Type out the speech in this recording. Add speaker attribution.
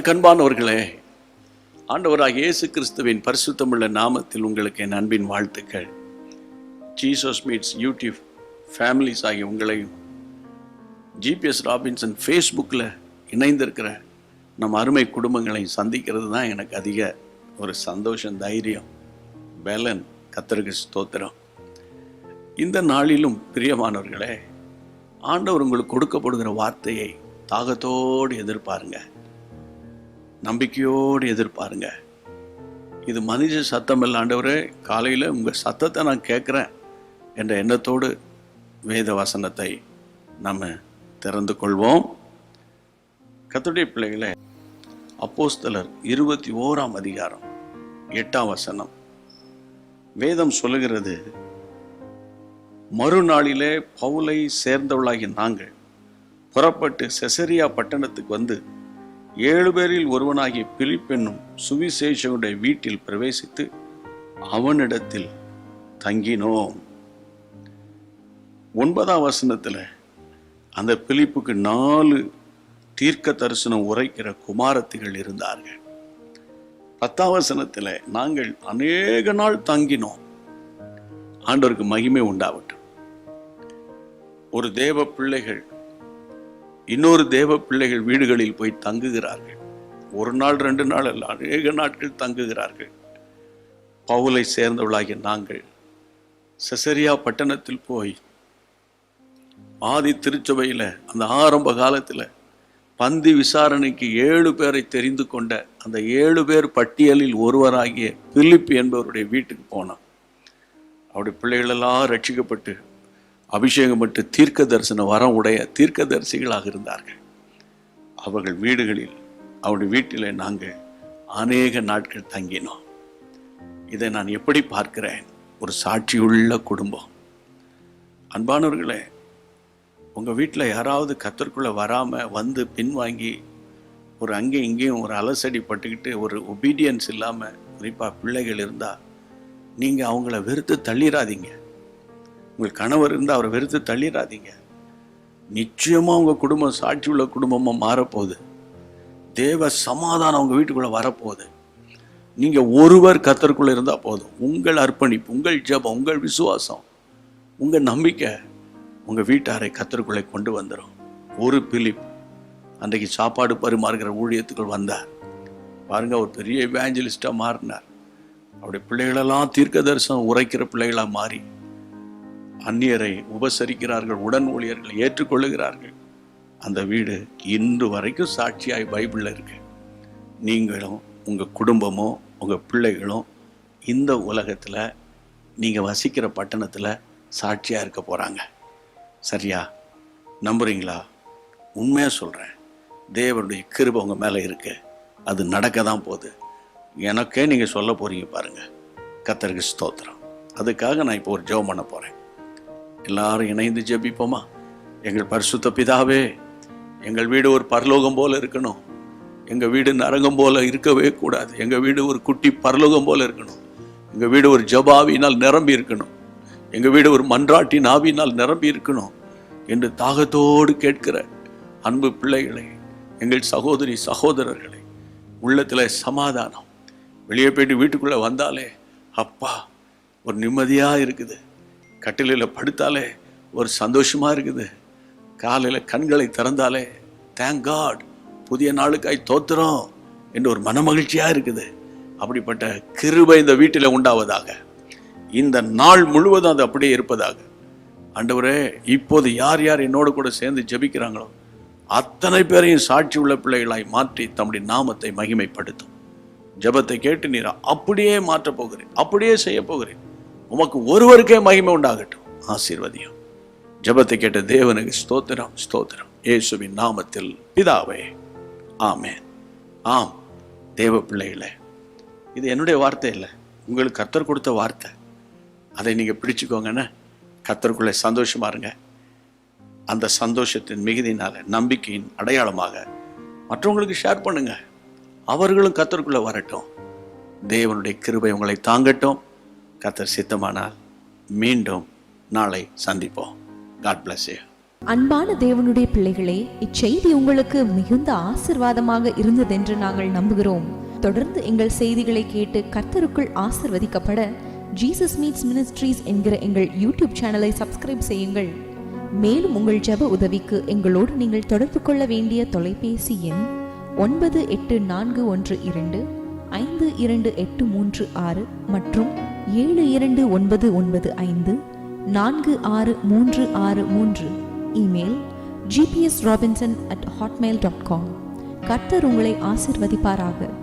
Speaker 1: எனக்கு அன்பானவர்களே, ஆண்டவராகிய இயேசு கிறிஸ்துவின் பரிசுத்தமுள்ள நாமத்தில் உங்களுக்கு என் அன்பின் வாழ்த்துக்கள். ஜீசஸ் மீட்ஸ் யூடியூப் ஃபேமிலிஸ் ஆகிய உங்களையும், ஜிபிஎஸ் ராபின்சன் ஃபேஸ்புக்கில் இணைந்திருக்கிற நம்ம அருமை குடும்பங்களையும் சந்திக்கிறது தான் எனக்கு அதிக ஒரு சந்தோஷம், தைரியம், பலன். கர்த்தருக்கு ஸ்தோத்திரம். இந்த நாளிலும் பிரியமானவர்களே, ஆண்டவர் உங்களுக்கு கொடுக்கப்படுகிற வார்த்தையை தாகத்தோடு எதிர்பாருங்க, நம்பிக்கையோடு எதிர்பாருங்க. இது மனித சத்தம் இல்லை. ஆண்டவரே, காலையில் உங்கள் சத்தத்தை நான் கேட்குறேன் என்ற எண்ணத்தோடு வேத வசனத்தை நம்ம திறந்து கொள்வோம். கர்த்தருடைய பிள்ளைகளே, அப்போஸ்தலர் 21ஆம் அதிகாரம் 8ஆம் வசனம் வேதம் சொல்லுகிறது, மறுநாளிலே பவுலை சேர்ந்தவளாகி நாங்கள் புறப்பட்டு செசரியா பட்டணத்துக்கு வந்து 7 பேரில் ஒருவனாகிய பிலிப் என்னும் சுவிசேஷகனுடைய வீட்டில் பிரவேசித்து அவனிடத்தில் தங்கினோம். 9ஆம் வசனத்தில் அந்த பிலிப்புக்கு 4 தீர்க்க தரிசனம் உரைக்கிற குமாரத்திகள் இருந்தார்கள். 10ஆம் வசனத்தில் நாங்கள் அநேக நாள் தங்கினோம். ஆண்டவருக்கு மகிமை உண்டாகட்டும். ஒரு தேவ பிள்ளைகள் இன்னொரு தேவ பிள்ளைகள் வீடுகளில் போய் தங்குகிறார்கள். 1 நாள் 2 நாள் அல்ல, அநேக நாட்கள் தங்குகிறார்கள். பவுலை சேர்ந்தவளாகிய நாங்கள் செசரியா பட்டணத்தில் போய் ஆதி திருச்சபையில் அந்த ஆரம்ப காலத்தில் பந்தி விசாரணைக்கு 7 பேரை தெரிந்து கொண்ட அந்த 7 பேர் பட்டியலில் ஒருவராகிய பிலிப் என்பவருடைய வீட்டுக்கு போனோம். அவருடைய பிள்ளைகளெல்லாம் ரட்சிக்கப்பட்டு அபிஷேகப்பட்டு தீர்க்க தரிசன வரம் உடைய தீர்க்க தரிசிகளாக இருந்தார்கள். அவர்கள் வீடுகளில், அவருடைய வீட்டில் நாங்கள் அநேக நாட்கள் தங்கினோம். இதை நான் எப்படி பார்க்கிறேன்? ஒரு சாட்சியுள்ள குடும்பம். அன்பானவர்களே, உங்கள் வீட்டில் யாராவது கர்த்தருக்குள்ளே வராமல் வந்து பின்வாங்கி ஒரு அங்கேயும் இங்கேயும் ஒரு அலசடி பட்டுக்கிட்டு ஒரு ஒபீடியன்ஸ் இல்லாமல் குறிப்பாக பிள்ளைகள் இருந்தால் நீங்கள் அவங்கள வெறுத்து தள்ளிடாதீங்க. உங்கள் கணவர் இருந்தால் அவரை வெறுத்து தள்ளிடாதீங்க. நிச்சயமாக உங்கள் குடும்பம் சாட்சி உள்ள குடும்பமாக மாறப்போகுது. தேவ சமாதானம் உங்கள் வீட்டுக்குள்ளே வரப்போகுது. நீங்கள் ஒருவர் கர்த்தருக்குள்ளே இருந்தால் போதும். உங்கள் அர்ப்பணிப்பு, உங்கள் ஜெபம், உங்கள் விசுவாசம், உங்கள் நம்பிக்கை உங்கள் வீட்டாரை கர்த்தருக்குள்ளே கொண்டு வந்துடும். ஒரு பிலிப் அன்றைக்கு சாப்பாடு பரிமாறுகிற ஊழியத்துக்குள் வந்தார். பாருங்கள், ஒரு பெரிய எவாஞ்சலிஸ்டாக மாறினார். அவருடைய பிள்ளைகளெல்லாம் தீர்க்க தரிசனம் உரைக்கிற பிள்ளைகளாக மாறி அந்நியரை உபசரிக்கிறார்கள், உடன் ஊழியர்களை ஏற்றுக்கொள்ளுகிறார்கள். அந்த வீடு இன்று வரைக்கும் சாட்சியாய் பைபிளில் இருக்கு. நீங்களும் உங்கள் குடும்பமும் உங்கள் பிள்ளைகளும் இந்த உலகத்தில் நீங்கள் வசிக்கிற பட்டணத்தில் சாட்சியாக இருக்க போகிறாங்க. சரியா? நம்புறீங்களா? உண்மையாக சொல்கிறேன், தேவனுடைய கிருபை உங்கள் மேலே இருக்கு. அது நடக்க தான் போகுது. எனக்கே நீங்கள் சொல்ல போகிறீங்க பாருங்கள். கர்த்தருக்கு ஸ்தோத்திரம். அதுக்காக நான் இப்போ ஒரு ஜெபம் பண்ண போகிறேன். எல்லாரும் இணைந்து ஜெபிப்போமா? எங்கள் பரிசுத்த பிதாவே, எங்கள் வீடு ஒரு பரலோகம் போல இருக்கணும். எங்கள் வீடு நரகம் போல இருக்கவே கூடாது. எங்கள் வீடு ஒரு குட்டி பரலோகம் போல இருக்கணும். எங்கள் வீடு ஒரு ஜபாவினால் நிரம்பி இருக்கணும். எங்கள் வீடு ஒரு மன்றாட்டின் ஆவினால் நிரம்பி இருக்கணும் என்று தாகத்தோடு கேட்கிற அன்பு பிள்ளைகளை, எங்கள் சகோதரி சகோதரர்களை, உள்ளத்தில் சமாதானம், வெளியே போயிட்டு வீட்டுக்குள்ளே வந்தாலே அப்பா ஒரு நிம்மதியாக இருக்குது. கட்டிலில் படுத்தாலே ஒரு சந்தோஷமாக இருக்குது. காலையில் கண்களை திறந்தாலே தேங்க் காட், புதிய நாளுக்காய் தோத்திரம் என்று ஒரு மனமகிழ்ச்சியாக இருக்குது. அப்படிப்பட்ட கிருபை இந்த வீட்டில் உண்டாவதாக. இந்த நாள் முழுவதும் அது அப்படியே இருப்பதாக. ஆண்டவரே, இப்போது யார் யார் என்னோடு கூட சேர்ந்து ஜெபிக்கிறாங்களோ அத்தனை பேரையும் சாட்சி உள்ள பிள்ளைகளாய் மாற்றி தம்முடைய நாமத்தை மகிமைப்படுத்தும். ஜெபத்தை கேட்டு நீர் அப்படியே மாற்றப் போகிறேன், அப்படியே செய்ய போகிறேன். உமக்கு ஒருவருக்கே மகிமை உண்டாகட்டும். ஆசீர்வதியும். ஜெபத்தை கேட்ட தேவனுக்கு ஸ்தோத்திரம், ஸ்தோத்திரம். இயேசுவின் நாமத்தில் பிதாவே, ஆமென். ஆம் தேவ பிள்ளைகளே, இது என்னுடைய வார்த்தை இல்லை, உங்களுக்கு கர்த்தர் கொடுத்த வார்த்தை. அதை நீங்கள் பிடிச்சுக்கோங்கன்னு கர்த்தருக்குள்ளே சந்தோஷமா இருங்க. அந்த சந்தோஷத்தின் மிகுதியினால, நம்பிக்கையின் அடையாளமாக மற்றவங்களுக்கு ஷேர் பண்ணுங்க. அவர்களும் கர்த்தருக்குள்ளே வரட்டும். தேவனுடைய கிருபை உங்களை தாங்கட்டும். கர்த்தர் சித்தமானால் மீண்டும் நாளை சந்திப்போம். God bless you.
Speaker 2: அன்பான தேவனுடைய பிள்ளைகளே, இச்செய்தி உங்களுக்கு மிகுந்த ஆசிர்வாதமாக இருந்ததென்று நாங்கள் நம்புகிறோம். தொடர்ந்து எங்கள் செய்திகளை கேட்டு கர்த்தருக்குள் ஆசிர்வதிக்கப்பட ஜீசஸ் மீட்ஸ் மினிஸ்ட்ரீஸ் என்கிற எங்கள் யூடியூப் சேனலை சப்ஸ்கிரைப் செய்யுங்கள். மேலும் உங்கள் ஜெப உதவிக்கு எங்களோடு நீங்கள் தொடர்பு கொள்ள வேண்டிய தொலைபேசி எண் 9842252836 மற்றும் 7299546363. Email gpsrobinson@hotmail.com. கர்த்தர் உங்களை ஆசிர்வதிப்பாராக.